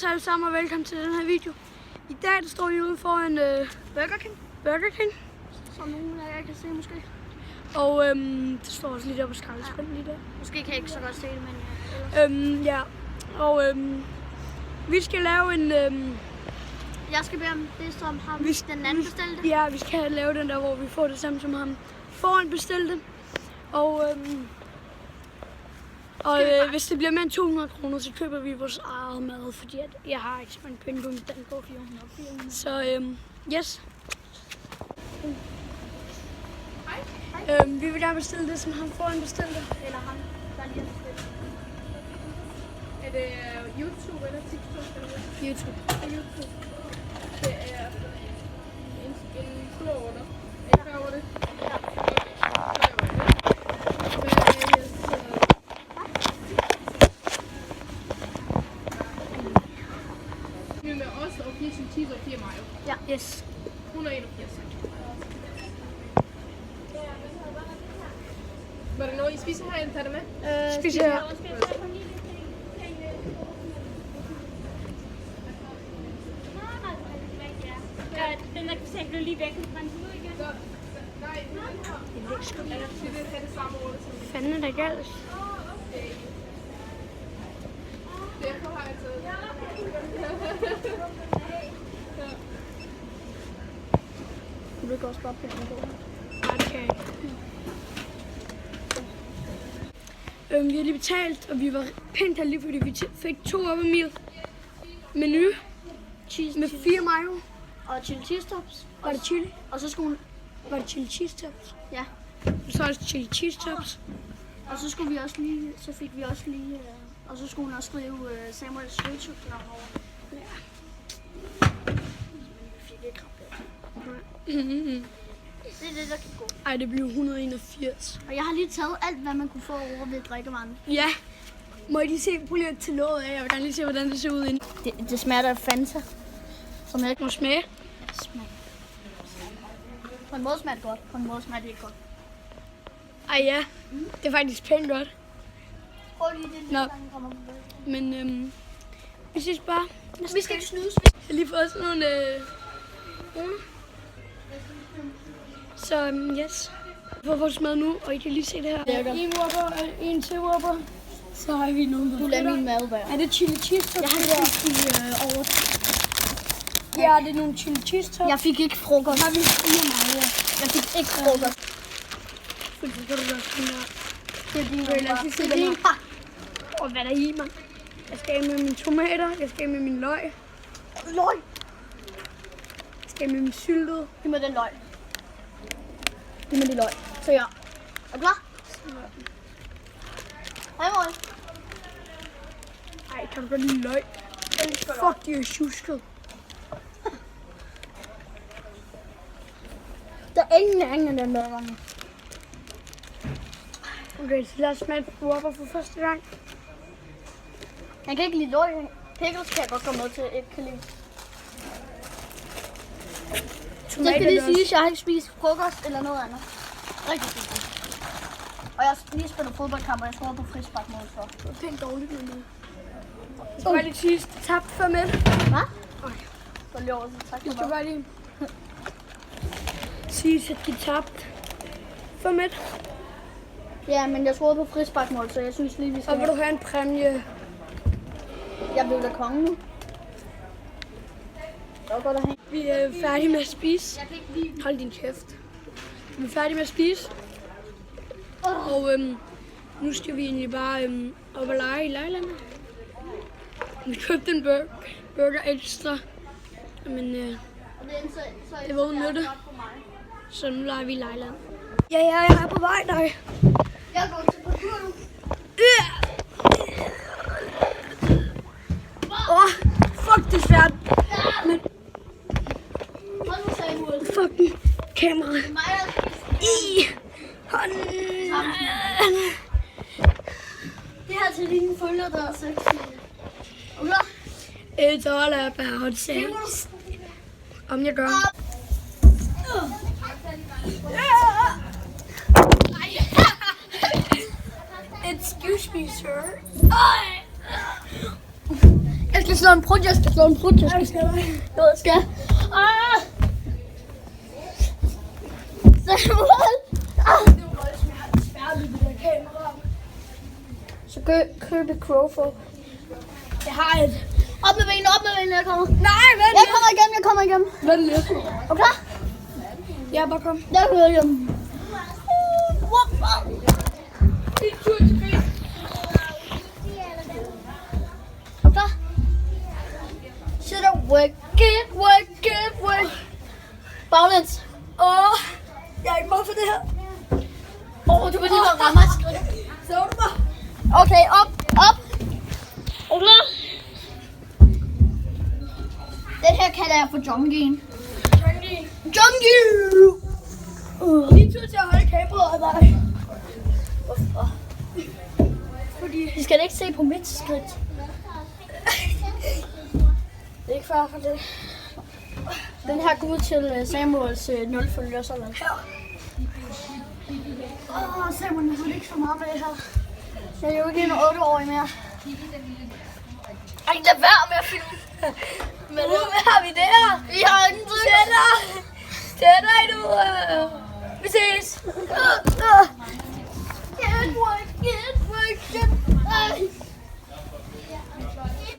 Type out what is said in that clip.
Yes alle sammen og velkommen til den her video. I dag står vi ude for en Burger King. Som nogen af jer kan se måske. Og det står også lige der på skraldespanden lige der. Måske kan jeg ikke så godt se det, men ja. Og vi skal lave en... jeg skal bede om det, som ham den anden bestilte. Ja, vi skal lave den der, hvor vi får det samme som ham foran bestilte. Og hvis det bliver mere end 200 kroner, så køber vi vores eget mad, fordi jeg har ikke så mange penge på mit dankort. Så yes. Vi vil gerne bestille det, som han foran bestilte. Eller ham, der lige har bestilt. Er det YouTube eller TikTok? Eller YouTube. YouTube. Det er en klog under. Er I klar over det? Med os og 4 cheese og 4 mayo. Ja, yes. 181. Var det noget, I spiser her, eller tager det med? Spiser her. Den der kasset blev lige væk. Nej, det er det samme ord. Fanden er der galt? Derfor har jeg taget. Du vil også bare pille på. Nej, det kan jeg ikke. Vi har lige betalt, og vi var pænt heldige, fordi vi fik 2 Upper Meal menu med 4 mayo. Og chili cheese tops. Var det chili? Og så skulle Var det chili cheese tops? ja. Så er det chili cheese tops. Og så skulle vi også lige, så fik vi også lige, og så skulle hun også skrive Samuels YouTube-navn over. Ja. Vi fik ikke ramt det er det, der kan gå. Ej, det blev 181. Og jeg har lige taget alt, hvad man kunne få over ved drikkevaren. Ja. Må I lige se, prøv lige at tage låget af. Jeg vil gerne lige se, hvordan det ser ud inden. Det smager af Fanta. Som jeg ikke Må smage. smage. På en måde smager det godt, på en måde smager det ikke godt. Ej ja, det er faktisk pænt godt. Prøv lige det, Nå. lige kommer på det. Men vi synes bare. Vi skal ikke snydes. Jeg har lige fået sådan nogle Så yes. Vi får vores mad nu, og I kan lige se det her. En Whopper og en til Whopper. Så har vi nogle Du lader min mad være. Er det chili cheese tops? Jeg har spist over. Ja, det er nogle chili cheese tops. Jeg fik ikke frokost. Har vi 4 mayo. Jeg fik ikke frokost. Fordi så kan du gøre sådan her. Det er din Det er din. Og hvad der er i, mand. Jeg skal af med mine tomater. Jeg skal af med min løg. Løg. Jeg skal af med min syltede. Giv mig den løg. Giv mig det løg. Så ja. Er du klar? Hej, mor. Ej, kan du godt lide løg? Fuck, de er tjusket. Der er ingen næring af den der gang. Okay, så lad os smage på Whopper for første gang. Jeg kan ikke lide løg. Pickles kan jeg godt komme med til, jeg ikke kan lide. Så skal lige sige, at jeg har ikke spist frokost eller noget andet. Rigtig fint. Og jeg har lige spillet fodboldkamp, og jeg tror på frisparkmål så. Det er pænt dårligt med det. Jeg skal bare lige sige, tabt for med. Hvad? Okay. Så lige over, så tak Jeg for skal mig. bare lige sige, at de tabt for med. Ja, men jeg troede på frisparkmål, så jeg synes lige, vi skal Og vil du have en præmie? Jeg blev da konge nu. Det var godt at have. Vi er færdige med at spise. Jeg kan ikke lide. Hold din kæft. Vi er færdige med at spise. Og nu skal vi egentlig bare op og lege i lejlandet. Vi købte en burger ekstra. Men det var uden nytte. Så nu leger vi i lejlandet. Ja, jeg er på vej, dig. Jeg er gået til parkour nu. Fuck, det er svært. Men Hold nu, Samuel. fucking kamera. Det er mig, der skal I hånden. Det her til dine følger, der er sexy. Og klar? It's all about sex. Om jeg gør. Excuse me, sir. Jeg skal slå en prut, jeg skal slå en prut, jeg skal. Jeg skal. Samuel! Så køb et crowfog. Jeg har et. Op med benene, jeg kommer. Nej, vent Jeg kommer igennem. Vent lidt. Er du klar? Ja, bare kom. Jeg kommer igennem. Er du klar? Shit, work it. Baglæns. Jeg er ikke meget for det her. Du vil lige være rammer. Så du mig. Okay, op. Er du klar? Den her kalder jeg for Junkie. Lige tur til at holde kameraet af dig. Hvorfor? Fordi Vi skal ikke se på mit skridt. Det er ikke far for det. Den her går ud til Samuels 0 følger sådan. Samuel, nu vil ikke så meget med det her. Jeg er jo ikke en 8-årig mere. Ej, lad være med at filme. Men hvad har vi der? Vi har en Tætter nu. Vi ses. Get work.